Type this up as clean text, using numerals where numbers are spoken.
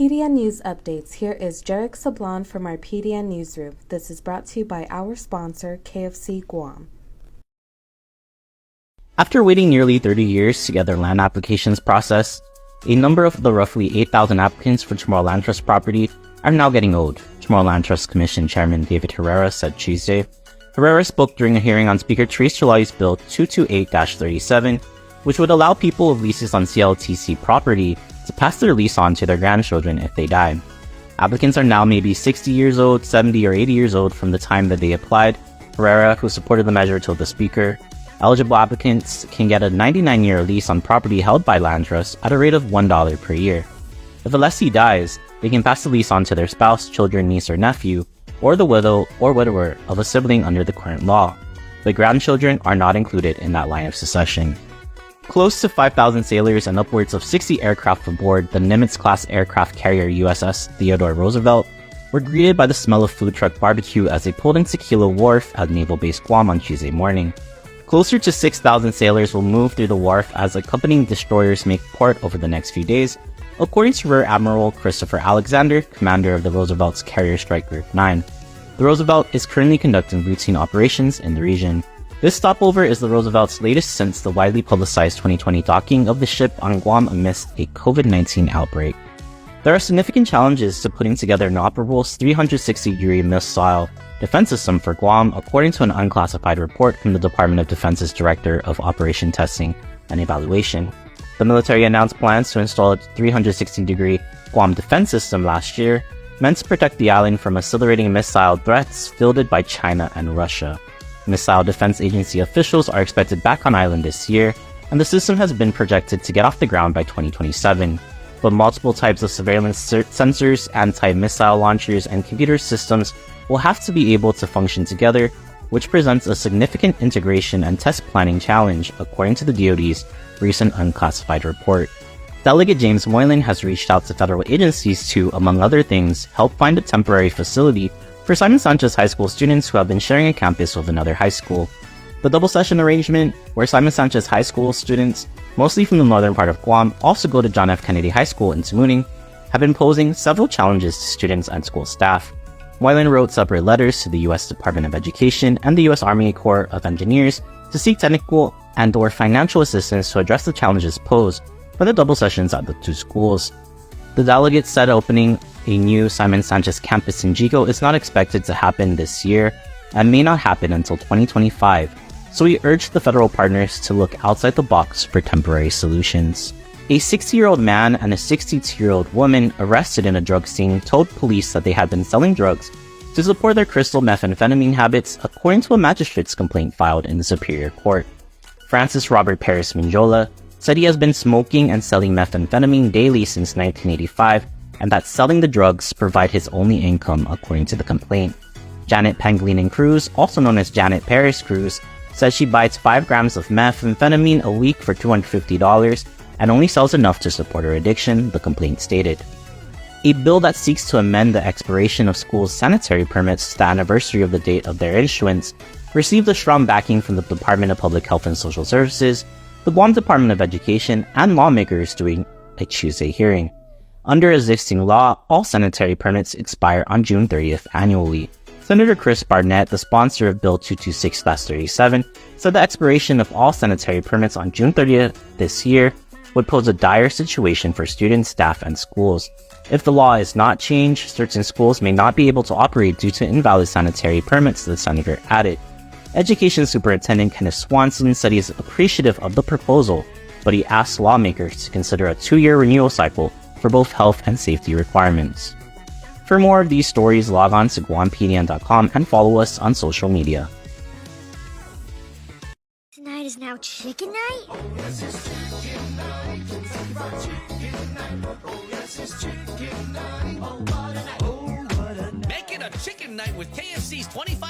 PDN News Updates. Here is Jarek Sablon from our PDN Newsroom. This is brought to you by our sponsor, KFC Guam. After waiting nearly 30 years to get their land applications processed, a number of the roughly 8,000 applicants for Chamorro Land Trust property are now getting owed, Chamorro Land Trust Commission Chairman David Herrera said Tuesday. Herrera spoke during a hearing on Speaker Therese Chalawi's Bill 228-37, which would allow people with leases on CLTC property to pass their lease on to their grandchildren if they die. Applicants are now maybe 60 years old, 70 or 80 years old from the time that they applied. Herrera, who supported the measure, told the Speaker, eligible applicants can get a 99-year lease on property held by Land Trust at a rate of $1 per year. If a lessee dies, they can pass the lease on to their spouse, children, niece or nephew, or the widow or widower of a sibling under the current law. But grandchildren are not included in that line of succession. Close to 5,000 sailors and upwards of 60 aircraft aboard the Nimitz-class aircraft carrier USS Theodore Roosevelt were greeted by the smell of food truck barbecue as they pulled into Kilo Wharf at Naval Base Guam on Tuesday morning. Closer to 6,000 sailors will move through the wharf as accompanying destroyers make port over the next few days, according to Rear Admiral Christopher Alexander, commander of the Roosevelt's Carrier Strike Group 9. The Roosevelt is currently conducting routine operations in the region. This stopover is the Roosevelt's latest since the widely publicized 2020 docking of the ship on Guam amidst a COVID-19 outbreak. There are significant challenges to putting together an operable 360-degree missile defense system for Guam, according to an unclassified report from the Department of Defense's Director of Operation Testing and Evaluation. The military announced plans to install a 360-degree Guam defense system last year, meant to protect the island from accelerating missile threats fielded by China and Russia. Missile Defense Agency officials are expected back on island this year, and the system has been projected to get off the ground by 2027. But multiple types of surveillance sensors, anti-missile launchers, and computer systems will have to be able to function together, which presents a significant integration and test planning challenge, according to the DoD's recent unclassified report. Delegate James Moylan has reached out to federal agencies to, among other things, help find a temporary facility for Simon Sanchez High School students who have been sharing a campus with another high school. The double session arrangement, where Simon Sanchez High School students, mostly from the northern part of Guam, also go to John F. Kennedy High School in Tamuning, have been posing several challenges to students and school staff. Moylan wrote separate letters to the U.S. Department of Education and the U.S. Army Corps of Engineers to seek technical and/or financial assistance to address the challenges posed for the double sessions at the two schools. The delegates said opening a new Simon Sanchez campus in Jigo is not expected to happen this year and may not happen until 2025, so we urged the federal partners to look outside the box for temporary solutions. A 60-year-old man and a 62-year-old woman arrested in a drug scene told police that they had been selling drugs to support their crystal methamphetamine habits, according to a magistrate's complaint filed in the Superior Court. Francis Robert Paris Minjola said he has been smoking and selling methamphetamine daily since 1985, and that selling the drugs provide his only income, according to the complaint. Janet Pangilinan Cruz, also known as Janet Paris Cruz, says she buys 5 grams of methamphetamine a week for $250 and only sells enough to support her addiction, the complaint stated. A bill that seeks to amend the expiration of schools' sanitary permits to the anniversary of the date of their issuance received a strong backing from the Department of Public Health and Social Services, the Guam Department of Education, and lawmakers during a Tuesday hearing. Under existing law, all sanitary permits expire on June 30th annually. Senator Chris Barnett, the sponsor of Bill 226-37, said the expiration of all sanitary permits on June 30th this year would pose a dire situation for students, staff, and schools. If the law is not changed, certain schools may not be able to operate due to invalid sanitary permits, the senator added. Education Superintendent Kenneth Swanson said he is appreciative of the proposal, but he asked lawmakers to consider a 2-year renewal cycle for both health and safety requirements. For more of these stories, log on to GuamPDN.com and follow us on social media. Tonight is now chicken night? Oh, yes, it's chicken night. Chicken night. Oh, yes, it's chicken night. Oh, what a night. Oh, what a night. Make it a chicken night with KFC's 25